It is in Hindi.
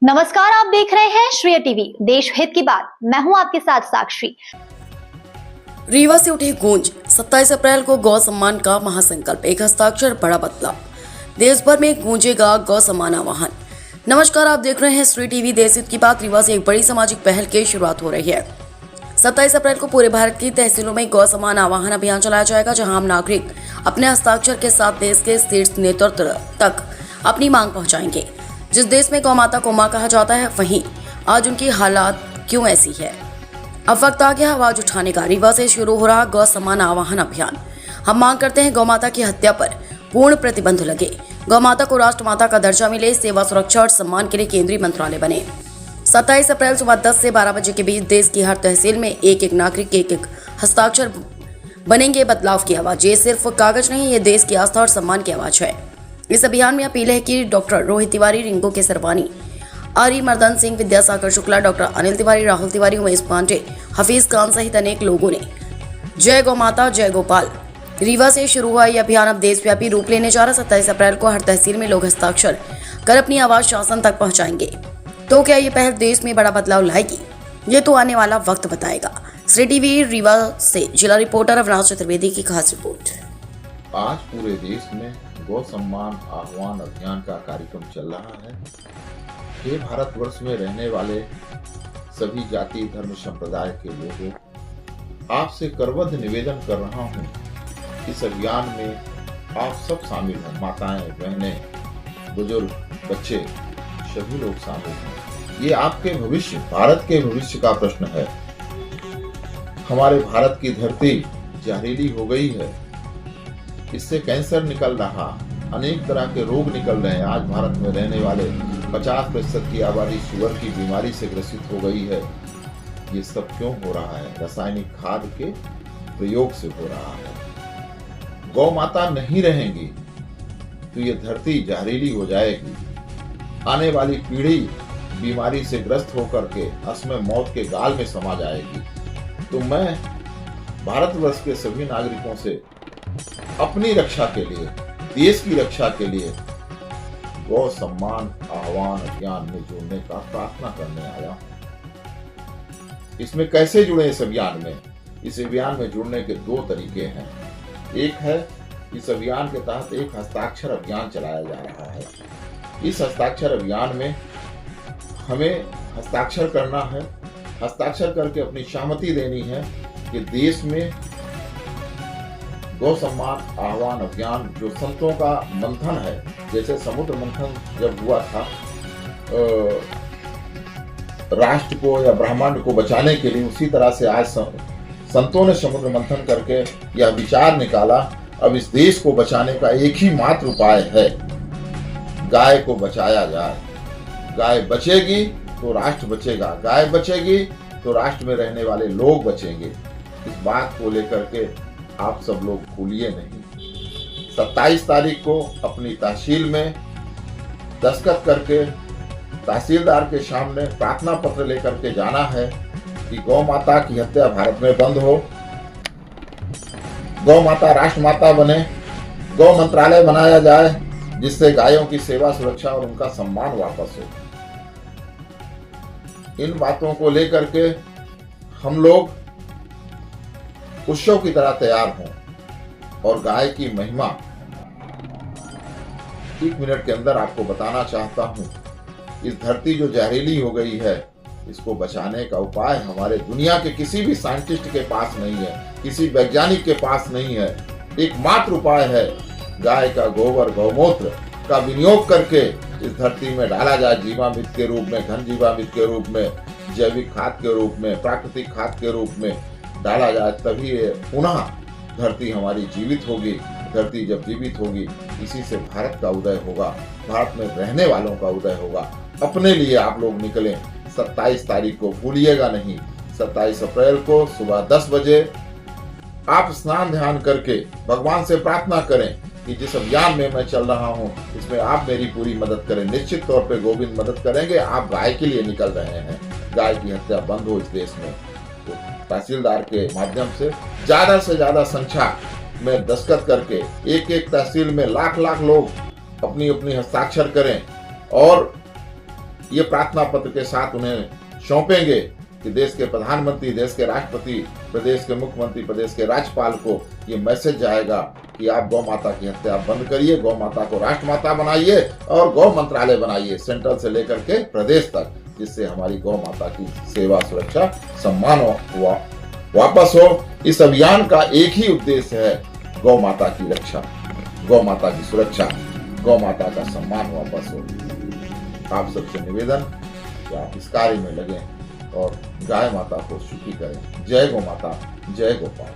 नमस्कार, आप देख रहे हैं श्रेय टीवी, देश हित की बात। मैं हूं आपके साथ साक्षी। रीवा से उठी गूंज। 27 अप्रैल को गौ सम्मान का महासंकल्प, एक हस्ताक्षर बड़ा बदलाव। देश भर में गूंजेगा गौ सम्मान आह्वान। नमस्कार, आप देख रहे हैं श्रेय टीवी, देश हित की बात। रीवा से एक बड़ी सामाजिक पहल की शुरुआत हो रही है। 27 अप्रैल को पूरे भारत की तहसीलों में गौ सम्मान आह्वान अभियान चलाया जाएगा, जहां आम नागरिक अपने हस्ताक्षर के साथ देश के शीर्ष नेतृत्व तक अपनी मांग पहुंचाएंगे। जिस देश में गौ माता को मां कहा जाता है, वहीं आज उनकी हालात क्यों ऐसी है। अब वक्त आ गया आवाज उठाने का। रीवा से शुरू हो रहा गौ सम्मान आह्वान अभियान। हम मांग करते हैं गौ माता की हत्या पर पूर्ण प्रतिबंध लगे, गौ माता को राष्ट्रमाता का दर्जा मिले, सेवा, सुरक्षा और सम्मान के लिए केंद्रीय मंत्रालय बने। 27 अप्रैल सुबह 10 से 12 बजे के बीच देश की हर तहसील में एक एक नागरिक के एक हस्ताक्षर बनेंगे बदलाव की आवाज। ये सिर्फ कागज नहीं, ये देश की आस्था और सम्मान की आवाज है। इस अभियान में अपील है कि डॉक्टर रोहित तिवारी, रिंकू केसरवानी, आरी मर्दन सिंह, विद्यासागर शुक्ला, डॉक्टर अनिल तिवारी, राहुल तिवारी, उमेश पांडे, हफीज खान सहित अनेक लोगों ने जय गौ माता जय गोपाल। रीवा से शुरू हुआ यह अभियान अब देशव्यापी रूप लेने जा रहा। 27 अप्रैल को हर तहसील में लोग हस्ताक्षर कर अपनी आवाज शासन तक पहुंचाएंगे। तो क्या ये पहल देश में बड़ा बदलाव लाएगी? ये तो आने वाला वक्त बताएगा। श्रेय टीवी रीवा से जिला रिपोर्टर अविनाश चतुर्वेदी की खास रिपोर्ट। आज पूरे देश में गौ सम्मान आह्वान अभियान का कार्यक्रम चल रहा है। ये भारतवर्ष में रहने वाले सभी जाति, धर्म, संप्रदाय के लोगों, आपसे करबद्ध निवेदन कर रहा हूँ, इस अभियान में आप सब शामिल हैं। माताएं, बहनें, बुजुर्ग, बच्चे, सभी लोग शामिल हैं। ये आपके भविष्य, भारत के भविष्य का प्रश्न है। हमारे भारत की धरती जहरीली हो गई है, इससे कैंसर निकल रहा, अनेक तरह के रोग निकल रहे हैं। आज भारत में रहने वाले 50% की आबादी शुगर की बीमारी से ग्रसित हो गई है। ये सब क्यों हो रहा है? रासायनिक खाद के प्रयोग से हो रहा है। गौ माता नहीं रहेंगी तो ये धरती जहरीली हो जाएगी। आने वाली पीढ़ी बीमारी से ग्रस्त होकर के असमय मौत के गाल में समा जाएगी। तो मैं भारतवर्ष के सभी नागरिकों से अपनी रक्षा के लिए, देश की रक्षा के लिए गौ सम्मान आह्वान अभियान में जुड़ने का प्रार्थना करने आया हूं। इसमें कैसे जुड़े? इस अभियान में जुड़ने के दो तरीके हैं। एक है, इस अभियान के तहत एक हस्ताक्षर अभियान चलाया जा रहा है। इस हस्ताक्षर अभियान में हमें हस्ताक्षर करना है। हस्ताक्षर करके अपनी सहमति देनी है कि देश में गौ सम्मान आह्वान अभियान, जो संतों का मंथन है, जैसे समुद्र मंथन जब हुआ था राष्ट्र को या ब्रह्मांड को बचाने के लिए, उसी तरह से आज संतों ने समुद्र मंथन करके यह विचार निकाला, अब इस देश को बचाने का एक ही मात्र उपाय है, गाय को बचाया जाए। गाय बचेगी तो राष्ट्र बचेगा, गाय बचेगी तो राष्ट्र में रहने वाले लोग बचेंगे। इस बात को लेकर के आप सब लोग भूलिए नहीं। 27 तारीख को अपनी तहसील में दस्तखत करके तहसीलदार के सामने प्रार्थना पत्र लेकर के जाना है कि गौ माता की हत्या भारत में बंद हो, गौ माता राष्ट्रमाता बने, गौ मंत्रालय बनाया जाए, जिससे गायों की सेवा, सुरक्षा और उनका सम्मान वापस हो। इन बातों को लेकर के हम लोग उत्सव की तरह तैयार हों। और गाय की महिमा 1 मिनट के अंदर आपको बताना चाहता हूं। इस धरती जो जहरीली हो गई है, इसको बचाने का उपाय हमारे दुनिया के किसी भी साइंटिस्ट के पास नहीं है, किसी वैज्ञानिक के पास नहीं है। एकमात्र उपाय है, गाय का गोबर, गौमूत्र का विनियोग करके इस धरती में डाला जाए, जीवामृत के रूप में, घन जीवामृत के रूप में, जैविक खाद के रूप में, प्राकृतिक खाद के रूप में डाला जाए। तभी पुनः धरती हमारी जीवित होगी। धरती जब जीवित होगी, इसी से भारत का उदय होगा, भारत में रहने वालों का उदय होगा। अपने लिए आप लोग निकलें। 27 तारीख को भूलिएगा नहीं। 27 अप्रैल को सुबह 10 बजे आप स्नान ध्यान करके भगवान से प्रार्थना करें कि जिस अभियान में मैं चल रहा हूं, इसमें आप मेरी पूरी मदद करें। निश्चित तौर पे गोविंद मदद करेंगे। आप गाय के लिए निकल रहे हैं, गाय की हत्या बंद हो इस देश में। तो तहसीलदार के माध्यम से ज्यादा संख्या में दस्तखत करके एक एक तहसील में लाख लोग अपनी अपनी हस्ताक्षर करें और ये प्रार्थना पत्र के साथ उन्हें सौंपेंगे कि देश के प्रधानमंत्री, देश के राष्ट्रपति, प्रदेश के मुख्यमंत्री, प्रदेश के राज्यपाल को ये मैसेज जाएगा कि आप गौ माता की हत्या बंद करिए, गौ माता को राष्ट्र माता बनाइए और गौ मंत्रालय बनाइए सेंट्रल से लेकर के प्रदेश तक, जिससे हमारी गौ माता की सेवा, सुरक्षा, सम्मान वापस हो। इस अभियान का एक ही उद्देश्य है गौ माता की रक्षा, गौ माता की सुरक्षा, गौ माता का सम्मान वापस हो। आप सबसे निवेदन कि आप इस कार्य में लगें और गाय माता को सुखी करें। जय गौ माता, जय गोपाल।